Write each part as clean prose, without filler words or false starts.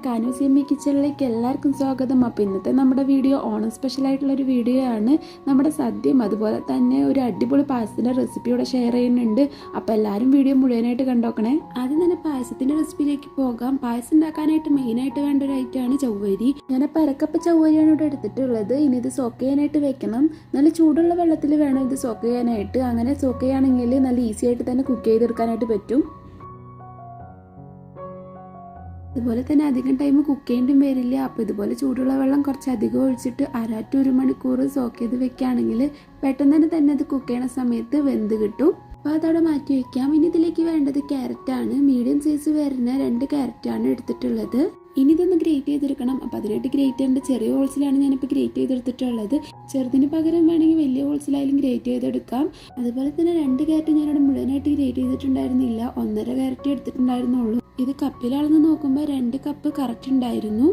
കാനൂസിയമ്മി കിച്ചണിലേക്ക് എല്ലാവർക്കും സ്വാഗതം. അപ്പോൾ ഇന്നത്തെ നമ്മുടെ വീഡിയോ ഓണം സ്പെഷ്യൽ ആയിട്ടുള്ളൊരു വീഡിയോ ആണ്. നമ്മുടെ സദ്യയും അതുപോലെ തന്നെ ഒരു അടിപൊളി പായസത്തിൻ്റെ റെസിപ്പിയോടെ ഷെയർ ചെയ്യുന്നുണ്ട്. അപ്പോൾ എല്ലാവരും വീഡിയോ മുഴുവനായിട്ട് കണ്ടോക്കണേ. ആദ്യം തന്നെ പായസത്തിൻ്റെ റെസിപ്പിയിലേക്ക് പോകാം. പായസം ഉണ്ടാക്കാനായിട്ട് മെയിനായിട്ട് വേണ്ട ഒരു ഐറ്റമാണ് ചവ്വരി. ഞാനപ്പോൾ അരക്കപ്പ് ചവ്വരിയാണ് ഇവിടെ എടുത്തിട്ടുള്ളത്. ഇനി ഇത് സോക്ക് ചെയ്യാനായിട്ട് വെക്കണം. നല്ല ചൂടുള്ള വെള്ളത്തിൽ വേണം ഇത് സോക്ക് ചെയ്യാനായിട്ട്. അങ്ങനെ സോക്ക് ചെയ്യുകയാണെങ്കിൽ നല്ല ഈസി ആയിട്ട് തന്നെ കുക്ക് ചെയ്തെടുക്കാനായിട്ട് പറ്റും. അതുപോലെ തന്നെ അധികം ടൈം കുക്ക് ചെയ്യേണ്ടിയും വരില്ല. അപ്പോൾ ഇതുപോലെ ചൂടുള്ള വെള്ളം കുറച്ച് അധികം ഒഴിച്ചിട്ട് 1/2 to 1 മണിക്കൂർ സോക്ക് ചെയ്ത് വെക്കുകയാണെങ്കിൽ പെട്ടെന്ന് തന്നെ അത് കുക്ക് ചെയ്യണ സമയത്ത് വെന്ത് കിട്ടും. അപ്പോൾ അതവിടെ മാറ്റി വയ്ക്കാം. ഇനി ഇതിലേക്ക് വേണ്ടത് ക്യാരറ്റാണ്. മീഡിയം സൈസ് വരുന്ന 2 ക്യാരറ്റാണ് എടുത്തിട്ടുള്ളത്. ഇനി ഇതൊന്ന് ഗ്രേറ്റ് ചെയ്തെടുക്കണം. അപ്പോൾ അതിനായിട്ട് ഗ്രേറ്ററിൻ്റെ ചെറിയ ഹോൾസിലാണ് ഞാനിപ്പോൾ ഗ്രേറ്റ് ചെയ്തെടുത്തിട്ടുള്ളത്. ചെറുതിന് പകരം വേണമെങ്കിൽ വലിയ ഹോൾസിലായാലും ഗ്രേറ്റ് ചെയ്തെടുക്കാം. അതുപോലെ തന്നെ 2 ക്യാരറ്റ് ഞാനിവിടെ മുഴുവനായിട്ട് ഗ്രേറ്റ് ചെയ്തിട്ടുണ്ടായിരുന്നില്ല. 1.5 ക്യാരറ്റ് എടുത്തിട്ടുണ്ടായിരുന്നുള്ളൂ. ഇത് കപ്പിലാണെന്ന് നോക്കുമ്പോൾ 2 കപ്പ് കറക്റ്റ് ഉണ്ടായിരുന്നു.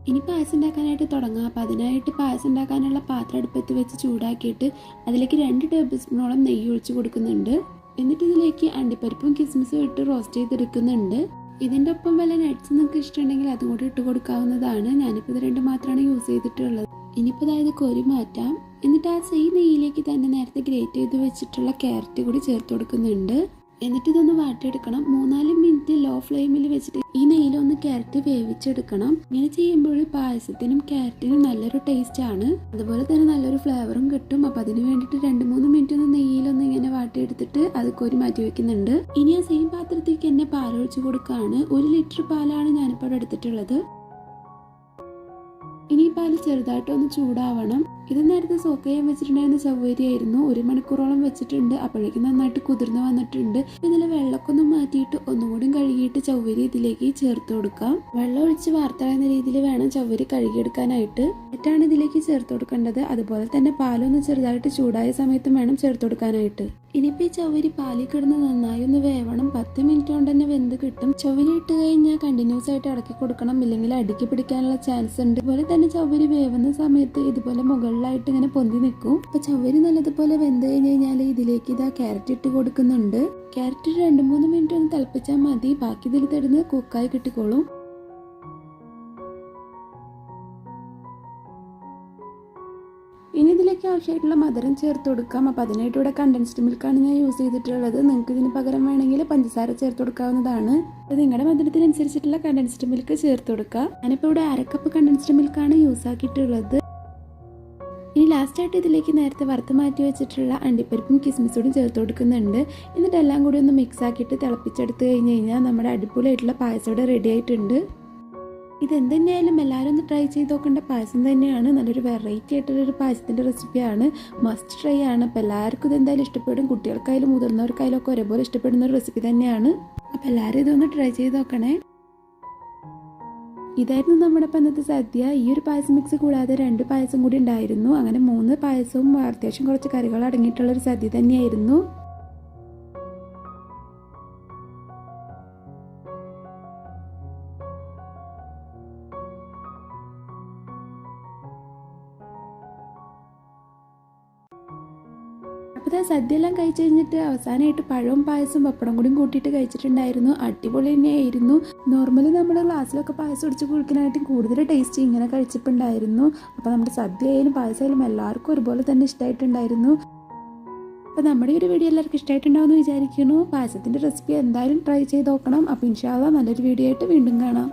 ഇനി പായസം ഉണ്ടാക്കാനായിട്ട് തുടങ്ങാം. അപ്പോൾ അതിനായിട്ട് പായസം ഉണ്ടാക്കാനുള്ള പാത്രം അടുപ്പത്ത് വെച്ച് ചൂടാക്കിയിട്ട് അതിലേക്ക് 2 ടേബിൾ സ്പൂണോളം നെയ്യ് ഒഴിച്ച് കൊടുക്കുന്നുണ്ട്. എന്നിട്ട് ഇതിലേക്ക് അണ്ടിപ്പരിപ്പും കിസ്മിസും ഇട്ട് റോസ്റ്റ് ചെയ്തെടുക്കുന്നുണ്ട്. ഇതിൻ്റെ ഒപ്പം വല്ല നട്ട്സ് നിങ്ങൾക്ക് ഇഷ്ടമുണ്ടെങ്കിൽ അതും കൂടി ഇട്ട് കൊടുക്കാവുന്നതാണ്. ഞാനിപ്പോൾ ഇത് 2 മാത്രമാണ് യൂസ് ചെയ്തിട്ടുള്ളത്. ഇനിയിപ്പോൾ അതായത് കോരി മാറ്റാം. എന്നിട്ട് ആ സെയിം നെയ്യിലേക്ക് തന്നെ നേരത്തെ ഗ്രേറ്റ് ചെയ്ത് വെച്ചിട്ടുള്ള ക്യാരറ്റ് കൂടി ചേർത്ത് കൊടുക്കുന്നുണ്ട്. എന്നിട്ട് ഇതൊന്ന് വാട്ടിയെടുക്കണം. 3-4 മിനിറ്റ് ലോ ഫ്ലെയിമിൽ വെച്ചിട്ട് ഈ നെയ്യിലൊന്ന് ക്യാരറ്റ് വേവിച്ചെടുക്കണം. ഇങ്ങനെ ചെയ്യുമ്പോൾ പായസത്തിനും ക്യാരറ്റിനും നല്ലൊരു ടേസ്റ്റ് ആണ്. അതുപോലെ തന്നെ നല്ലൊരു ഫ്ലേവറും കിട്ടും. അപ്പം അതിന് വേണ്ടിയിട്ട് 2-3 മിനിറ്റ് ഒന്ന് നെയ്യിലൊന്ന് ഇങ്ങനെ വാട്ടിയെടുത്തിട്ട് അത് കോരി മാറ്റി വെക്കുന്നുണ്ട്. ഇനി ആ സെയിം പാത്രത്തേക്ക് തന്നെ പാലൊഴിച്ച് കൊടുക്കുകയാണ്. 1 ലിറ്റർ പാലാണ് ഞാനിപ്പോൾ അവിടെ എടുത്തിട്ടുള്ളത്. ഇനി ഈ പാല് ചെറുതായിട്ടൊന്ന് ചൂടാവണം. ഇത് നേരത്തെ സോക്ക് ചെയ്യാൻ വെച്ചിട്ടുണ്ടായിരുന്ന ചവ്വരി ആയിരുന്നു. 1 മണിക്കൂറോളം വെച്ചിട്ടുണ്ട്. അപ്പോഴേക്കും നന്നായിട്ട് കുതിർന്ന് വന്നിട്ടുണ്ട്. ഇതിൽ വെള്ളമൊക്കെ ഒന്ന് മാറ്റിയിട്ട് ഒന്നുകൂടി കഴുകിയിട്ട് ചവ്വരി ഇതിലേക്ക് ചേർത്ത് കൊടുക്കാം. വെള്ളം ഒഴിച്ച് വാർത്തളയുന്ന രീതിയിൽ വേണം ചവ്വരി കഴുകിയെടുക്കാനായിട്ട്. എന്നിട്ടാണ് ഇതിലേക്ക് ചേർത്ത് കൊടുക്കേണ്ടത്. അതുപോലെ തന്നെ പാലൊന്ന് ചെറുതായിട്ട് ചൂടായ സമയത്തും വേണം ചേർത്ത് കൊടുക്കാനായിട്ട്. ഇനിയിപ്പോൾ ഈ ചവ്വരി പാലിൽ കിടന്ന് നന്നായി ഒന്ന് വേവണം. 10 മിനിറ്റ് കൊണ്ട് തന്നെ വെന്ത് കിട്ടും. ചവ്വരി ഇട്ട് കഴിഞ്ഞാൽ കണ്ടിന്യൂസ് ആയിട്ട് ഇളക്കി കൊടുക്കണം, ഇല്ലെങ്കിൽ അടുക്കി പിടിക്കാനുള്ള ചാൻസ് ഉണ്ട്. അതുപോലെ തന്നെ ചവ്വരി വേവുന്ന സമയത്ത് ഇതുപോലെ മുകളിലായിട്ട് ഇങ്ങനെ പൊന്തി നിൽക്കും. അപ്പോൾ ചവ്വരി നല്ലതുപോലെ വെന്ത് കഴിഞ്ഞാൽ ഇതിലേക്ക് ഇതാ ക്യാരറ്റ് ഇട്ട് കൊടുക്കുന്നുണ്ട്. ക്യാരറ്റ് 2-3 മിനിറ്റ് ഒന്ന് തിളപ്പിച്ചാൽ മതി. ബാക്കി ഇതിൽ തരുന്ന കുക്കായി കിട്ടിക്കോളും. ഇനി ഇതിലേക്ക് ആവശ്യമായിട്ടുള്ള മധുരം ചേർത്ത് കൊടുക്കാം. അപ്പോൾ അതിനായിട്ട് ഇവിടെ കണ്ടൻസ്ഡ് മിൽക്കാണ് ഞാൻ യൂസ് ചെയ്തിട്ടുള്ളത്. നിങ്ങൾക്ക് ഇതിന് പകരം വേണമെങ്കിൽ പഞ്ചസാര ചേർത്ത് കൊടുക്കാവുന്നതാണ്. അത് നിങ്ങളുടെ മധുരത്തിനനുസരിച്ചിട്ടുള്ള കണ്ടൻസ്ഡ് മിൽക്ക് ചേർത്ത് കൊടുക്കുക. ഞാനിപ്പോൾ ഇവിടെ 1/2 കപ്പ് കണ്ടൻസ്ഡ് മിൽക്കാണ് യൂസ് ആക്കിയിട്ടുള്ളത്. ഇനി ലാസ്റ്റായിട്ട് ഇതിലേക്ക് നേരത്തെ വറുത്ത് മാറ്റി വെച്ചിട്ടുള്ള അണ്ടിപ്പരിപ്പും കിസ്മിസോടും ചേർത്ത് കൊടുക്കുന്നുണ്ട്. എന്നിട്ട് എല്ലാം കൂടി ഒന്ന് മിക്സ് ആക്കിയിട്ട് തിളപ്പിച്ചെടുത്ത് കഴിഞ്ഞാൽ നമ്മുടെ അടിപൊളിയായിട്ടുള്ള പായസം ഇവിടെ റെഡി ആയിട്ടുണ്ട്. ഇതെന്തായാലും എല്ലാവരും ഒന്ന് ട്രൈ ചെയ്ത് നോക്കേണ്ട പായസം തന്നെയാണ്. നല്ലൊരു വെറൈറ്റി ആയിട്ടുള്ളൊരു പായസത്തിൻ്റെ റെസിപ്പിയാണ്. മസ്റ്റ് ട്രൈ ആണ്. അപ്പോൾ എല്ലാവർക്കും ഇതെന്തായാലും ഇഷ്ടപ്പെടും. കുട്ടികൾക്കായാലും മുതിർന്നവർക്കായാലും ഒക്കെ ഒരേപോലെ ഇഷ്ടപ്പെടുന്ന ഒരു റെസിപ്പി തന്നെയാണ്. അപ്പോൾ എല്ലാവരും ഇതൊന്ന് ട്രൈ ചെയ്ത് നോക്കണേ. ഇതായിരുന്നു നമ്മുടെ ഇപ്പം ഇന്നത്തെ സദ്യ. ഈ ഒരു പായസം മിക്സ് കൂടാതെ 2 പായസം കൂടി ഉണ്ടായിരുന്നു. അങ്ങനെ 3 പായസവും അത്യാവശ്യം കുറച്ച് കറികൾ അടങ്ങിയിട്ടുള്ളൊരു സദ്യ തന്നെയായിരുന്നു. അപ്പോൾ സദ്യ എല്ലാം കഴിച്ച് കഴിഞ്ഞിട്ട് അവസാനമായിട്ട് പഴവും പായസം പപ്പടം കൂടിയും കൂട്ടിയിട്ട് കഴിച്ചിട്ടുണ്ടായിരുന്നു. അടിപൊളി തന്നെയായിരുന്നു. നോർമലി നമ്മൾ ഗ്ലാസ്സിലൊക്കെ പായസം ഒടിച്ച് കുടിക്കാനായിട്ട് കൂടുതൽ ടേസ്റ്റ് ഇങ്ങനെ കഴിച്ചിട്ടുണ്ടായിരുന്നു. അപ്പോൾ നമ്മുടെ സദ്യ ആയാലും പായസമായാലും എല്ലാവർക്കും ഒരുപോലെ തന്നെ ഇഷ്ടമായിട്ടുണ്ടായിരുന്നു. അപ്പോൾ നമ്മുടെ ഈ ഒരു വീഡിയോ എല്ലാവർക്കും ഇഷ്ടമായിട്ടുണ്ടാവുമെന്ന് വിചാരിക്കുന്നു. പായസത്തിൻ്റെ റെസിപ്പി എന്തായാലും ട്രൈ ചെയ്ത് നോക്കണം. അപ്പോൾ ഇൻഷാ അല്ലാഹ് നല്ലൊരു വീഡിയോ ആയിട്ട് വീണ്ടും കാണാം.